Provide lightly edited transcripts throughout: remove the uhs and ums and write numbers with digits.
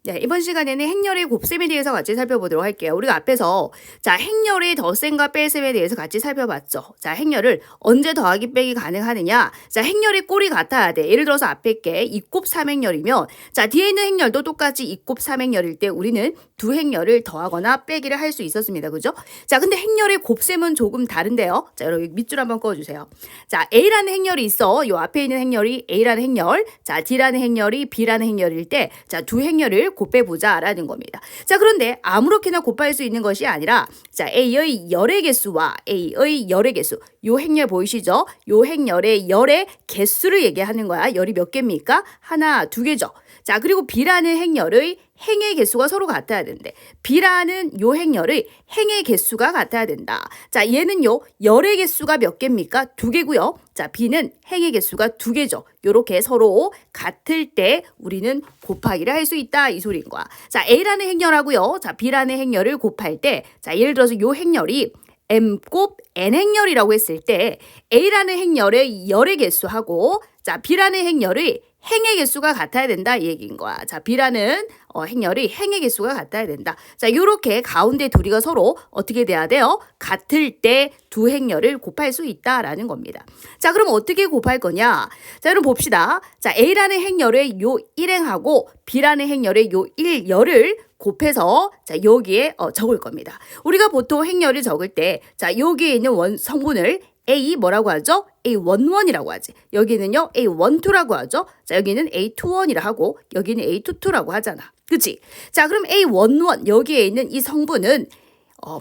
네, 이번 시간에는 행렬의 곱셈에 대해서 같이 살펴보도록 할게요. 우리가 앞에서 자 행렬의 덧셈과 뺄셈에 대해서 같이 살펴봤죠. 자 행렬을 언제 더하기 빼기 가능하느냐. 자 행렬의 꼴이 같아야 돼. 예를 들어서 앞에 게 2곱 삼행렬이면 자 뒤에 있는 행렬도 똑같이 2곱 삼행렬일 때 우리는 두 행렬을 더하거나 빼기를 할 수 있었습니다. 그죠? 자 근데 행렬의 곱셈은 조금 다른데요. 자 여러분 밑줄 한번 그어주세요. 자 A라는 행렬이 있어. 요 앞에 있는 행렬이 A라는 행렬, 자 D라는 행렬이 B라는 행렬일 때 자 두 행렬을 곱해보자라는 겁니다. 자 그런데 아무렇게나 곱할 수 있는 것이 아니라 자 A의 열의 개수와 A의 열의 개수 요 행렬 보이시죠? 요 행렬의 열의 개수를 얘기하는 거야. 열이 몇 개입니까? 하나, 두 개죠. 자 그리고 B라는 행렬의 행의 개수가 서로 같아야 되는데 B라는 요 행렬의 행의 개수가 같아야 된다. 자 얘는요 열의 개수가 몇 개입니까? 두 개고요. 자 B는 행의 개수가 두 개죠. 요렇게 서로 같을 때 우리는 곱하기를 할 수 있다 이 소리인 거야. 자 A라는 행렬하고요. 자 B라는 행렬을 곱할 때 자 예를 들어서 요 행렬이 M 곱 N 행렬이라고 했을 때 A라는 행렬의 열의 개수하고 자 B라는 행렬의 행의 개수가 같아야 된다 이 얘기인 거야. 자 B라는 행렬이 행의 개수가 같아야 된다. 자 요렇게 가운데 둘이가 서로 어떻게 돼야 돼요? 같을 때 두 행렬을 곱할 수 있다라는 겁니다. 자 그럼 어떻게 곱할 거냐? 자 여러분 봅시다. 자 A라는 행렬의 요 1행하고 B라는 행렬의 요 1열을 곱해서 자 여기에 적을 겁니다. 우리가 보통 행렬을 적을 때 자 여기에 있는 성분을 A 뭐라고 하죠? A11이라고 하지. 여기는요 A12라고 하죠. 자 여기는 A21이라 하고 여기는 A22라고 하잖아. 그치? 자 그럼 A11 여기에 있는 이 성분은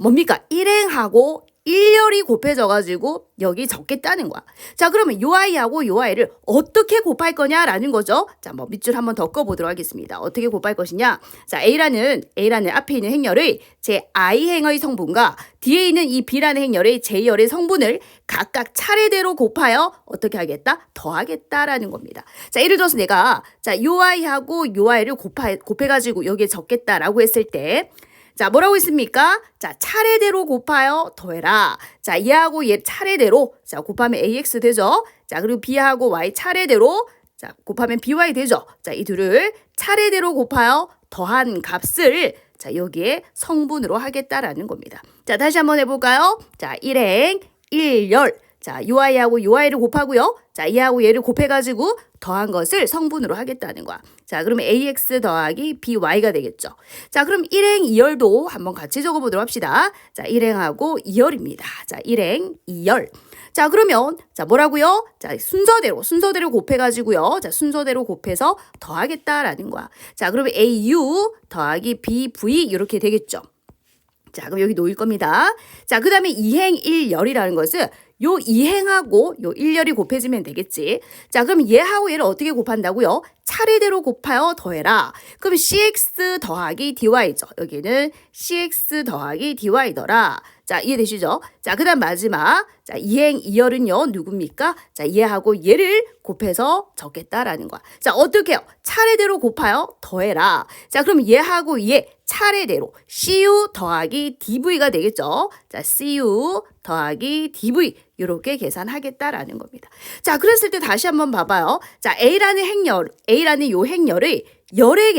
뭡니까? 1행하고 1열이 곱해져가지고 여기 적겠다는 거야. 자 그러면 요 아이하고 요 아이를 어떻게 곱할 거냐라는 거죠. 자 뭐 밑줄 한번 더 꺼보도록 하겠습니다. 어떻게 곱할 것이냐. 자 A라는 앞에 있는 행렬의 제 I행의 성분과 뒤에 있는 이 B라는 행렬의 J열의 성분을 각각 차례대로 곱하여 어떻게 하겠다? 더하겠다라는 겁니다. 자 예를 들어서 내가 자 요 아이하고 요 아이를 곱해가지고 여기에 적겠다라고 했을 때 자 뭐라고 했습니까? 자 차례대로 곱하여 더해라. 자 얘하고 얘 차례대로 자 곱하면 AX 되죠. 자 그리고 B하고 Y 차례대로 자 곱하면 BY 되죠. 자 이 둘을 차례대로 곱하여 더한 값을 자 여기에 성분으로 하겠다라는 겁니다. 자 다시 한번 해볼까요? 자 1행 1열 자 요 아이하고 요 아이를 곱하고요. 자 얘하고 얘를 곱해가지고 더한 것을 성분으로 하겠다는 거야. 자 그러면 AX 더하기 BY가 되겠죠. 자 그럼 1행 2열도 한번 같이 적어보도록 합시다. 자 1행하고 2열입니다. 자 1행 2열. 자 그러면 자 뭐라고요? 자 순서대로 곱해가지고요. 자 순서대로 곱해서 더하겠다라는 거야. 자 그러면 AU 더하기 BV 이렇게 되겠죠. 자 그럼 여기 놓일 겁니다. 자 그 다음에 2행 1열이라는 것은 요 2행하고 요 1열이 곱해지면 되겠지. 자 그럼 얘하고 얘를 어떻게 곱한다고요? 차례대로 곱하여 더해라. 그럼 CX 더하기 DY죠. 여기는 CX 더하기 DY더라. 자 이해되시죠? 자 그 다음 마지막 자 2행 2열은요 누굽니까? 자 얘하고 얘를 곱해서 적겠다라는 거야. 자 어떻게 해요? 차례대로 곱하여 더해라. 자 그럼 얘하고 얘 차례대로 CU 더하기 DV가 되겠죠. 자 CU 더하기 DV 이렇게 계산하겠다라는 겁니다. 자 그랬을 때 다시 한번 봐봐요. 자 A라는 요 행렬의 열의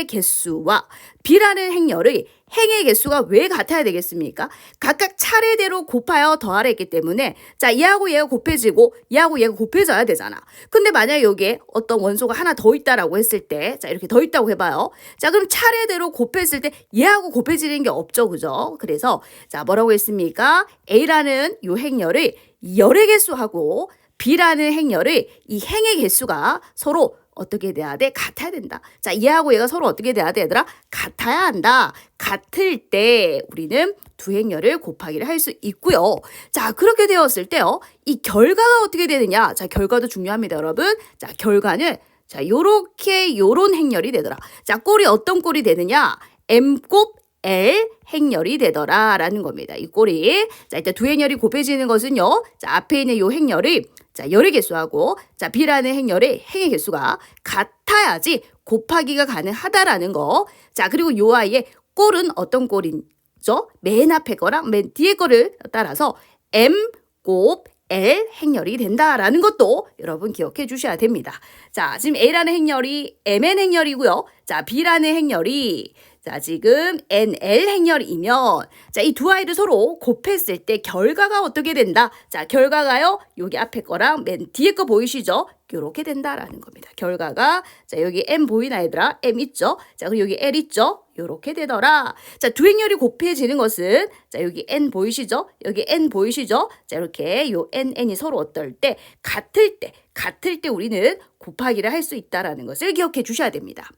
개수와 B라는 행렬의 행의 개수가 왜 같아야 되겠습니까? 각각 차례대로 곱하여 더하라 했기 때문에 자 얘하고 얘가 곱해지고 얘하고 얘가 곱해져야 되잖아. 근데 만약에 여기에 어떤 원소가 하나 더 있다라고 했을 때 자 이렇게 더 있다고 해봐요. 자 그럼 차례대로 곱했을 때 얘하고 곱해지는 게 없죠. 그죠? 그래서 자 뭐라고 했습니까? A라는 요 행렬의 열의 개수하고 B라는 행렬의 이 행의 개수가 서로 어떻게 돼야 돼? 같아야 된다. 자, 얘하고 얘가 서로 어떻게 돼야 돼, 얘들아? 같아야 한다. 같을 때 우리는 두 행렬을 곱하기를 할 수 있고요. 자, 그렇게 되었을 때요. 이 결과가 어떻게 되느냐? 자, 결과도 중요합니다, 여러분. 자, 결과는 자, 요런 행렬이 되더라. 자, 꼴이 어떤 꼴이 되느냐? M 곱 L 행렬이 되더라라는 겁니다. 이 꼴이. 자, 일단 두 행렬이 곱해지는 것은요. 자, 앞에 있는 요 행렬이 자, 열의 개수하고 자, B라는 행렬의 행의 개수가 같아야지 곱하기가 가능하다라는 거. 자, 그리고 요 아이의 꼴은 어떤 꼴이죠? 맨 앞에 거랑 맨 뒤에 거를 따라서 M 곱 L 행렬이 된다라는 것도 여러분 기억해 주셔야 됩니다. 자, 지금 A라는 행렬이 MN 행렬이고요. 자, B라는 행렬이 자, 지금 NL 행렬이면 자, 이 두 아이를 서로 곱했을 때 결과가 어떻게 된다? 자, 결과가요. 여기 앞에 거랑 맨 뒤에 거 보이시죠? 요렇게 된다라는 겁니다. 결과가 자, 여기 M 보이나 얘들아? M 있죠? 자, 그리고 여기 L 있죠? 요렇게 되더라. 자, 두 행렬이 곱해지는 것은 자, 여기 N 보이시죠? 여기 N 보이시죠? 자, 이렇게 요 N이 서로 어떨 때 같을 때 우리는 곱하기를 할 수 있다라는 것을 기억해 주셔야 됩니다.